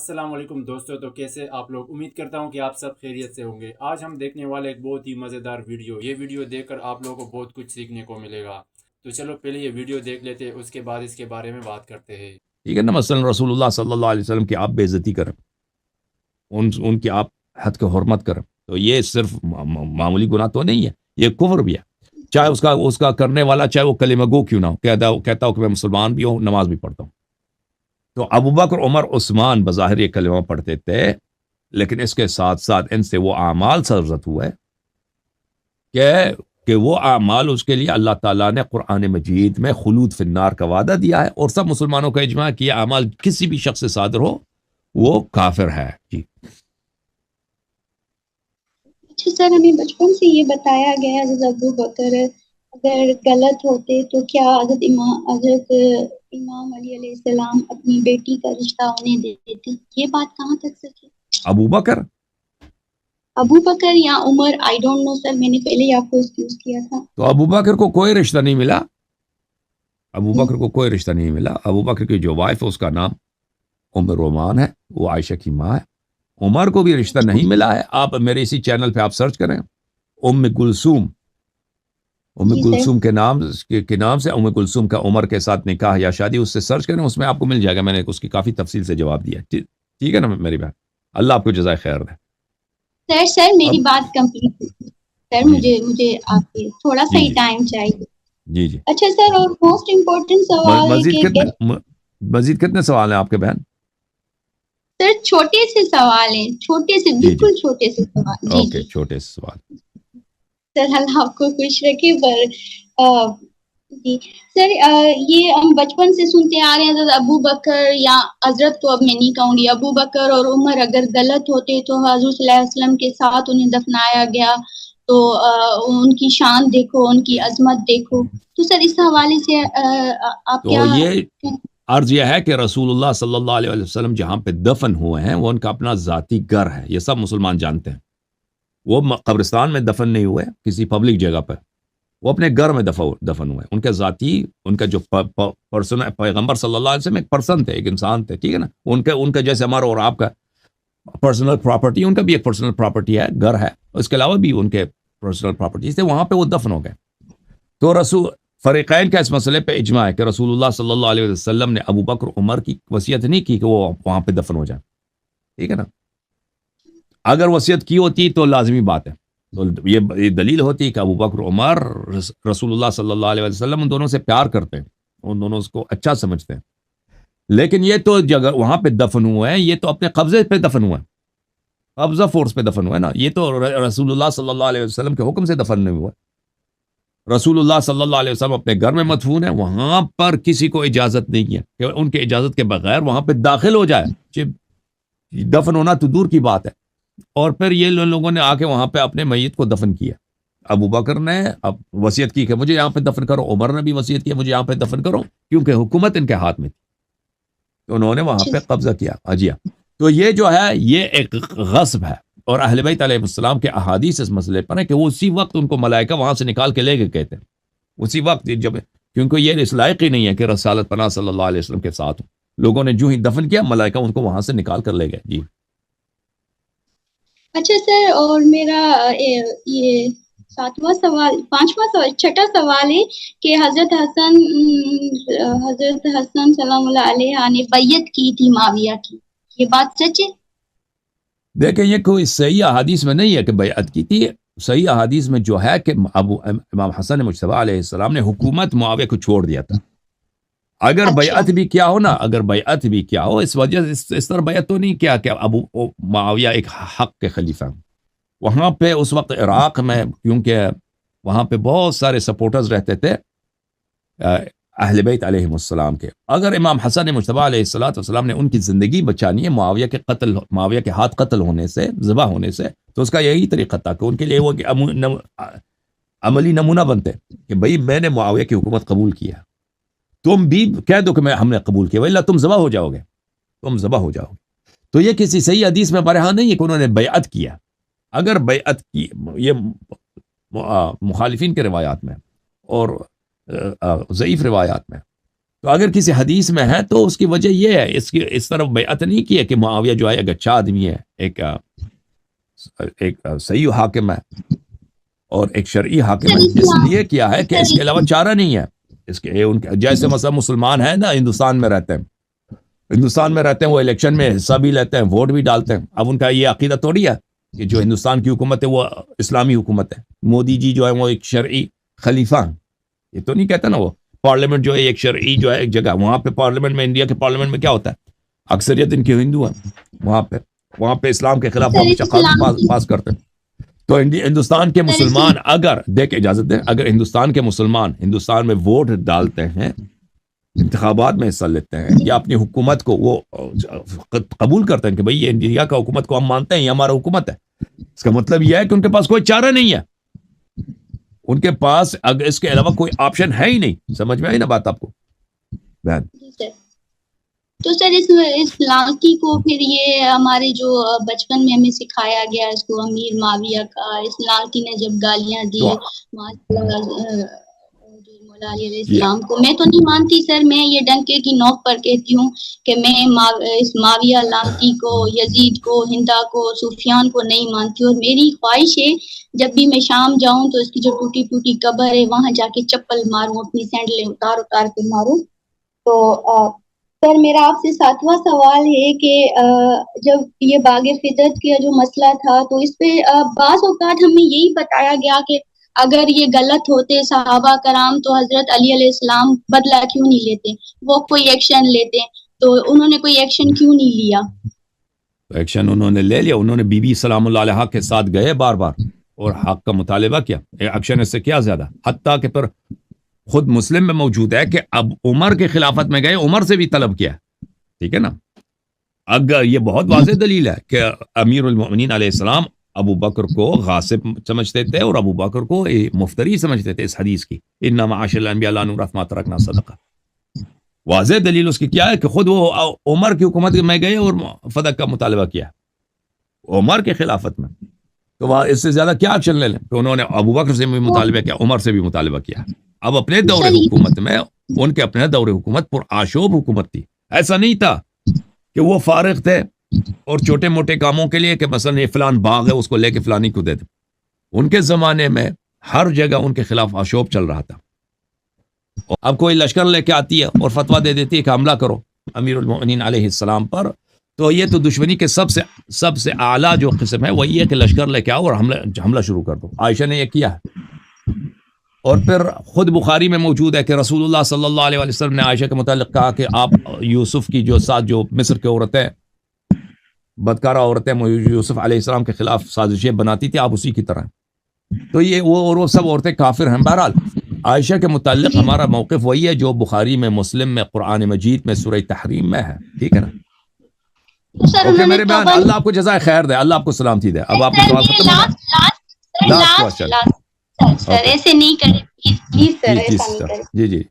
السلام علیکم دوستو، تو کیسے آپ لوگ؟ امید کرتا ہوں کہ آپ سب خیریت سے ہوں گے۔ آج ہم دیکھنے والے ایک بہت ہی مزیدار ویڈیو، یہ ویڈیو دیکھ کر آپ لوگوں کو بہت کچھ سیکھنے کو ملے گا۔ تو چلو پہلے یہ ویڈیو دیکھ لیتے ہیں، اس کے بعد اس کے بارے میں بات کرتے ہیں۔ ٹھیک ہے نا، مثلا رسول اللہ صلی اللہ علیہ وسلم کی آپ بے عزتی کریں، ان کی آپ حد کے حرمت کریں، تو یہ صرف معمولی گناہ تو نہیں ہے، یہ کفر بھی ہے۔ چاہے اس کا کرنے والا چاہے وہ کلمہ گو کیوں نہ ہو، کہتا ہو کہ میں مسلمان بھی ہوں، نماز بھی پڑھتا ہوں۔ تو ابو بکر، عمر، عثمان بظاہر یہ کلمہ پڑھتے تھے، لیکن اس کے ساتھ ساتھ ان سے وہ اعمال سرزد ہوئے کہ وہ اعمال اس کے لیے اللہ تعالیٰ نے قرآن مجید میں خلود فی النار کا وعدہ دیا ہے، اور سب مسلمانوں کا اجماع کہ یہ اعمال کسی بھی شخص سے صادر ہو وہ کافر ہے۔ جی اچھا سر، ہمیں بچپن سے یہ بتایا گیا ہے حضرت ابو بکر اگر غلط ہوتے تو کیا حضرت امام علی علیہ السلام اپنی بیٹی کا رشتہ انہیں دے دیتے؟ یہ بات کہاں تک سچ ہے؟ ابو بکر ابو بکر یا عمر، آئی ڈونٹ نو سر، میں نے پہلے ہی آپ کو ایکسکیوز کیا تھا۔ تو ابو بکر کو کوئی رشتہ نہیں ملا، ابو بکر کو کوئی رشتہ نہیں ملا۔ ابو بکر کی جو وائف ہے اس کا نام ام رومان ہے، وہ عائشہ کی ماں ہے۔ عمر کو بھی رشتہ نہیں ملا ہے، آپ میرے اسی چینل پہ آپ سرچ کریں، ام کلثوم جی سر۔ کے نام سے ام کلثوم کا عمر کے ساتھ نکاح یا شادی، اس سے سرچ کریں، اس میں آپ کو مل جائے گا۔ میں نے اس کی کافی تفصیل سے جواب دیا۔ ٹھیک ہے نا میری بہن، اللہ آپ کو جزائے خیر دے۔ سر میری اب بات کمپلیٹ ہے سر، جی جی مجھے آپ کے تھوڑا سا جی ہی جی ٹائم چاہیے۔ جی جی اچھا سر، اور موسٹ امپورٹنٹ سوال ہے کہ مزید کتنے سوال ہیں آپ کے بہن؟ سر چھوٹے سے سوال ہیں، چھوٹے سے، جی جی بالکل چھوٹے سے سوال۔ جی اوکے، جی چھوٹے سے سوال۔ سر، اللہ آپ کو خوش رکھے۔ جی سر، یہ ہم بچپن سے سنتے آ رہے ہیں حضرت ابو بکر، یا حضرت تو اب میں نہیں کہوں گی، ابو بکر اور عمر اگر غلط ہوتے تو حضور صلی اللہ علیہ وسلم کے ساتھ انہیں دفنایا گیا، تو ان کی شان دیکھو، ان کی عظمت دیکھو۔ تو سر اس حوالے سے آپ تو کیا یہ عرض یہ ہے کہ رسول اللہ صلی اللہ علیہ وسلم جہاں پہ دفن ہوئے ہیں وہ ان کا اپنا ذاتی گھر ہے، یہ سب مسلمان جانتے ہیں۔ وہ قبرستان میں دفن نہیں ہوئے کسی پبلک جگہ پہ، وہ اپنے گھر میں دفن ہوئے۔ ان کے ذاتی، ان کا جو پرسن، پیغمبر صلی اللہ علیہ وسلم ایک پرسن تھے، ایک انسان تھے، ٹھیک ہے نا۔ ان کا جیسے ہمارا اور آپ کا پرسنل پراپرٹی، ان کا بھی ایک پرسنل پراپرٹی ہے، گھر ہے۔ اس کے علاوہ بھی ان کے پرسنل پراپرٹیز تھے، وہاں پہ وہ دفن ہو گئے۔ تو فریقین کا اس مسئلے پہ اجماع ہے کہ رسول اللہ صلی اللہ علیہ وسلم نے ابو بکر عمر کی وصیت نہیں کی کہ وہ وہاں پہ دفن ہو جائیں، ٹھیک ہے نا۔ اگر وصیت کی ہوتی تو لازمی بات ہے، تو یہ دلیل ہوتی کہ ابو بکر عمر رسول اللہ صلی اللہ علیہ وسلم ان دونوں سے پیار کرتے ہیں، ان دونوں کو اچھا سمجھتے ہیں۔ لیکن یہ تو جگہ وہاں پہ دفن ہوئے ہیں، یہ تو اپنے قبضے پہ دفن ہوئے ہیں، قبضہ فورس پہ دفن ہوئے نا۔ یہ تو رسول اللہ صلی اللہ علیہ وسلم کے حکم سے دفن نہیں ہوئے۔ رسول اللہ صلی اللہ علیہ وسلم اپنے گھر میں مدفون ہے، وہاں پر کسی کو اجازت نہیں ہے کہ ان کے اجازت کے بغیر وہاں پہ داخل ہو جائے۔ دفن ہونا تو دور کی بات ہے۔ اور پھر یہ لوگوں نے آ کے وہاں پہ اپنے میت کو دفن کیا۔ ابو بکر نے اب وصیت کی کہ مجھے یہاں پہ دفن کرو، عمر نے بھی وصیت کی مجھے یہاں پہ دفن کرو، کیونکہ حکومت ان کے ہاتھ میں تھی، تو انہوں نے وہاں پہ قبضہ کیا۔ اجیا تو یہ جو ہے یہ ایک غصب ہے، اور اہل بیت علیہ السلام کے احادیث اس مسئلے پر ہے کہ وہ اسی وقت ان کو ملائکہ وہاں سے نکال کے لے گئے، کہتے ہیں اسی وقت، جب کیونکہ یہ اس لائق ہی نہیں ہے کہ رسالت پناہ صلی اللہ علیہ وسلم کے ساتھ ہوں۔ لوگوں نے جو ہی دفن کیا، ملائکہ ان کو وہاں سے نکال کر لے گئے۔ جی اچھا سر، اور میرا یہ پانچواں سوال، چھٹا سوال ہے کہ حضرت حسن سلام اللہ علیہ نے بیعت کی تھی معاویہ کی، یہ بات سچ ہے؟ دیکھیں، یہ کوئی صحیح احادیث میں نہیں ہے کہ بیعت کی تھی۔ صحیح احادیث میں جو ہے کہ امام حسن مجتبی علیہ السلام نے حکومت معاویہ کو چھوڑ دیا تھا۔ اگر بیعت بھی کیا ہو نا، اگر بیعت بھی کیا ہو، اس وجہ سے اس طرح بیعت تو نہیں کیا کہ معاویہ ایک حق کے خلیفہ ہیں۔ وہاں پہ اس وقت عراق میں، کیونکہ وہاں پہ بہت سارے سپورٹرز رہتے تھے اہل بیت علیہ السلام کے، اگر امام حسن مجتبی علیہ السلام نے ان کی زندگی بچانی ہے معاویہ کے ہاتھ قتل ہونے سے، ذبح ہونے سے، تو اس کا یہی طریقہ تھا کہ ان کے لیے وہ عملی نمونہ بنتے کہ بھئی میں نے معاویہ کی حکومت قبول کیا، تم بھی کہہ دو کہ ہم نے قبول کیا، وَإِلَّا تم ذبح ہو جاؤ گے۔ تو یہ کسی صحیح حدیث میں برہان نہیں ہے کہ انہوں نے بیعت کیا۔ اگر بیعت کی، یہ مخالفین کے روایات میں اور ضعیف روایات میں تو اگر کسی حدیث میں ہے تو اس کی وجہ یہ ہے، اس طرف بیعت نہیں کی ہے کہ معاویہ جو ہے ایک اچھا آدمی ہے، ایک صحیح حاکم ہے اور ایک شرعی حاکم ہے، اس لیے کیا ہے کہ اس کے علاوہ چارہ نہیں ہے۔ اس کے جیسے مثلا مسلمان ہیں نا، ہندوستان میں رہتے ہیں، وہ الیکشن میں حصہ بھی لیتے ہیں، ووٹ بھی ڈالتے ہیں۔ اب ان کا یہ عقیدہ تھوڑی ہے کہ جو ہندوستان کی حکومت ہے وہ اسلامی حکومت ہے، مودی جی جو ہے وہ ایک شرعی خلیفہ ہیں، یہ تو نہیں کہتا نا وہ۔ پارلیمنٹ جو ہے ایک شرعی جو ہے ایک جگہ، وہاں پہ پارلیمنٹ میں، انڈیا کے پارلیمنٹ میں کیا ہوتا ہے، اکثریت ان کے ہندو ہیں، وہاں پہ اسلام کے خلاف ہمیشہ قانون پاس کرتے ہیں۔ تو ہندوستان کے مسلمان اگر دیکھ اجازت دیں، اگر ہندوستان کے مسلمان ہندوستان میں ووٹ ڈالتے ہیں، انتخابات میں حصہ لیتے ہیں، یا اپنی حکومت کو وہ قبول کرتے ہیں کہ بھئی یہ انڈیا کا حکومت کو ہم مانتے ہیں، یہ ہمارا حکومت ہے، اس کا مطلب یہ ہے کہ ان کے پاس کوئی چارہ نہیں ہے، ان کے پاس اگر اس کے علاوہ کوئی آپشن ہے ہی نہیں۔ سمجھ میں آئی نا بات آپ کو بہن؟ تو سر اس لانتی کو پھر یہ ہمارے جو بچپن میں ہمیں سکھایا گیا، اس کو امیر معاویہ کا، اس لانتی نے جب گالیاں دی مولا علیہ السلام کو، میں تو نہیں مانتی سر، میں یہ ڈنکے کی نوک پر کہتی ہوں کہ میں اس معاویہ لانتی کو، یزید کو، ہندا کو، سفیان کو نہیں مانتی، اور میری خواہش ہے جب بھی میں شام جاؤں تو اس کی جو ٹوٹی ٹوٹی قبر ہے وہاں جا کے چپل ماروں، اپنی سینڈلیں اتار کے ماروں۔ تو سر میرا آپ سے 7واں سوال ہے کہ جب یہ باغ فطرت کا جو مسئلہ تھا تو اس پہ بعض اوقات ہمیں یہی بتایا گیا کہ اگر یہ غلط ہوتے صحابہ کرام تو حضرت علی علیہ السلام بدلہ کیوں نہیں لیتے، وہ کوئی ایکشن لیتے، تو انہوں نے کوئی ایکشن کیوں نہیں لیا؟ ایکشن انہوں نے لے لیا، انہوں نے بی بی سلام اللہ علیہ کے ساتھ گئے بار بار اور حق کا مطالبہ کیا، ایکشن اس سے کیا زیادہ، حتیٰ کہ پر خود مسلم میں موجود ہے کہ اب عمر کے خلافت میں گئے، عمر سے بھی طلب کیا، ٹھیک ہے نا۔ اگر یہ بہت واضح دلیل ہے کہ امیر المؤمنین علیہ السلام ابو بکر کو غاصب سمجھتے تھے اور ابو بکر کو مفتری سمجھتے تھے اس حدیث کی، انما معاشر الانبیاء لا نورث ما ترکنا صدقہ۔ واضح دلیل اس کی کیا ہے کہ خود وہ عمر کی حکومت میں گئے اور فدق کا مطالبہ کیا عمر کے خلافت میں، تو وہ اس سے زیادہ کیا ایکشن لے لیں؟ تو انہوں نے ابو بکر سے بھی مطالبہ کیا، عمر سے بھی مطالبہ کیا۔ اب اپنے دور حکومت میں، ان کے اپنے دور حکومت پر آشوب حکومت تھی، ایسا نہیں تھا کہ وہ فارغ تھے اور چھوٹے موٹے کاموں کے لیے کہ مثلا یہ فلان باغ ہے اس کو لے کے فلانی کو دے دیں۔ ان کے زمانے میں ہر جگہ ان کے خلاف آشوب چل رہا تھا۔ اب کوئی لشکر لے کے آتی ہے اور فتویٰ دے دیتی ہے کہ حملہ کرو امیر المؤمنین علیہ السلام پر، تو یہ تو دشمنی کے سب سے اعلیٰ جو قسم ہے وہ یہ کہ لشکر لے کے آؤ اور حملہ شروع کر دو۔ عائشہ نے یہ کیا ہے، اور پھر خود بخاری میں موجود ہے کہ رسول اللہ صلی اللہ علیہ وسلم نے عائشہ کے متعلق کہا کہ آپ یوسف کی جو ساتھ جو مصر کے عورتیں، بدکارہ عورتیں یوسف علیہ السلام کے خلاف سازشیں بناتی تھی، آپ اسی کی طرح۔ تو یہ وہ سب عورتیں کافر ہیں۔ بہرحال عائشہ کے متعلق ہمارا موقف وہی ہے جو بخاری میں، مسلم میں، قرآن مجید میں، سورہ تحریم میں ہے، ٹھیک ہے نا۔ اوکے میرے بہن، اللہ آپ کو جزائے خیر دے، اللہ آپ کو سلامتی دے۔ اب آپ کا سوال ختم ہو گیا؟ لاسٹ کوسچن سر ایسے نہیں کریں پلیز سر، ایسا نہیں کریں۔ جی جی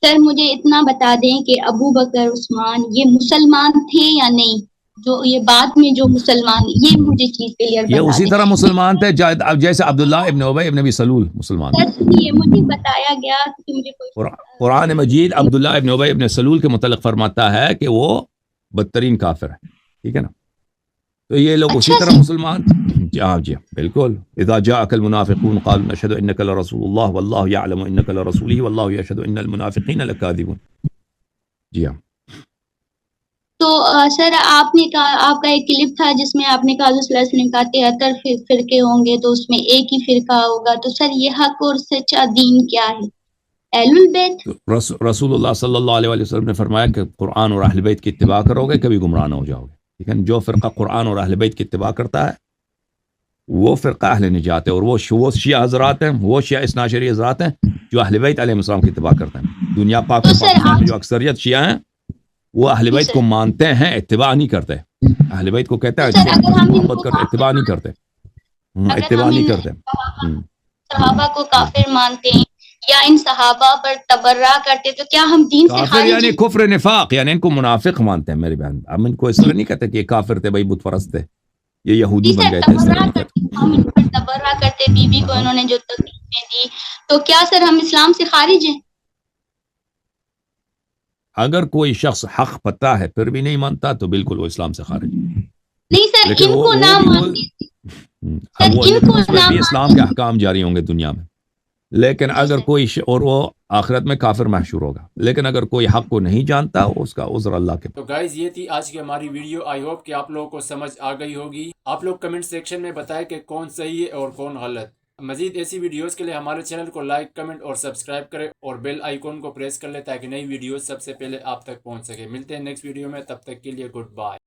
سر مجھے اتنا بتا دیں کہ ابو بکر عثمان یہ مسلمان تھے یا نہیں، جو یہ بعد میں جو مسلمان، یہ مجھے چیز کلیئر بتا دیں۔ یہ اسی طرح مسلمان تھے جیسے عبداللہ ابن ابی ابن ابی سلول مسلمان تھے۔ یہ مجھے بتایا گیا کہ مجھے کوئی قرآن مجید عبداللہ ابن ابی ابن سلول کے متعلق فرماتا ہے کہ وہ بدترین کافر ہے، ٹھیک ہے نا۔ تو یہ لوگ اسی طرح مسلمان، جی بالکل۔ اذا جاءك المنافقون قالوا نشهد انك لرسول الله والله يعلم انك لرسوله والله يشهد ان المنافقين لكاذبون۔ جی ہاں۔ تو سر آپ نے کہا، آپ کا ایک کلپ تھا جس میں آپ نے کہا حضرت صلی اللہ علیہ وسلم کا 73 فرقے ہوں گے تو اس میں ایک ہی فرقہ ہوگا، تو سر یہ حق اور سچا دین کیا ہے؟ اہل البیت؟ رسول اللہ صلی اللہ علیہ وسلم نے فرمایا کہ قرآن اور اہل بیت کی اتباع کرو گے کبھی گمراہ نہ ہو جاؤ گے، ٹھیک ہے۔ جو فرقہ قرآن اور اہل بیت کی اتباع کرتا ہے وہ فرقہ اہل نجات ہے، اور وہ شیعہ حضرات ہیں، وہ شیعہ اثنا عشری حضرات ہیں جو اہل بیت علیہ السلام کی اتباع کرتے ہیں۔ دنیا پاک پاکستان میں جو اکثریت شیعہ ہیں وہ اہل بیت کو مانتے ہیں، اتباع نہیں کرتے۔ اہل بیت کو کہتا ہے محبت کرتے، اتباع نہیں کرتے، اتباع نہیں کرتے۔ صحابہ کو کافر مانتے ہیں، یا ان صحابہ پر تبرہ کرتے تو کیا ہم دین سے کافر خارج یعنی ہیں؟ کفر نفاق، یعنی ان کو منافق مانتے ہیں میری بہن. ہم ان کو اس طرح نہیں کہتے کہ یہ کافر تھے بھائی، بت پرست تھے، یہ یہودی جی بن سر، گئے تھے، اس طرح تبرہ نہیں کہتے. کرتے، ہم ان پر تبرہ کرتے، بی بی کو ہاں، انہوں نے جو تکلیفیں دی، تو کیا سر ہم اسلام سے خارج ہیں؟ اگر کوئی شخص حق پتہ ہے پھر بھی نہیں مانتا تو بالکل وہ اسلام سے خارج ہے. نہیں سر، لیکن ان کو نہ مانتے، سر وہ ان کو لیکن اس پہ نہ بھی اسلام مانتے. کے احکام جاری ہوں گے دنیا میں. لیکن جی اگر سر. کوئی اور وہ آخرت میں کافر محشور ہوگا. لیکن اگر کوئی حق کو نہیں جانتا اس کا عذر اللہ کے پاس. تو گائز یہ تھی آج کی ہماری ویڈیو. آئی ہوپ کہ آپ لوگوں کو سمجھ آ گئی ہوگی. آپ لوگ کمنٹ سیکشن میں بتائیں کہ کون صحیح ہے اور کون غلط. مزید ایسی ویڈیوز کے لیے ہمارے چینل کو لائک، کمنٹ اور سبسکرائب کریں اور بیل آئیکن کو پریس کر لیں تاکہ نئی ویڈیوز سب سے پہلے آپ تک پہنچ سکے. ملتے ہیں نیکسٹ ویڈیو میں، تب تک کے لیے گڈ بائے.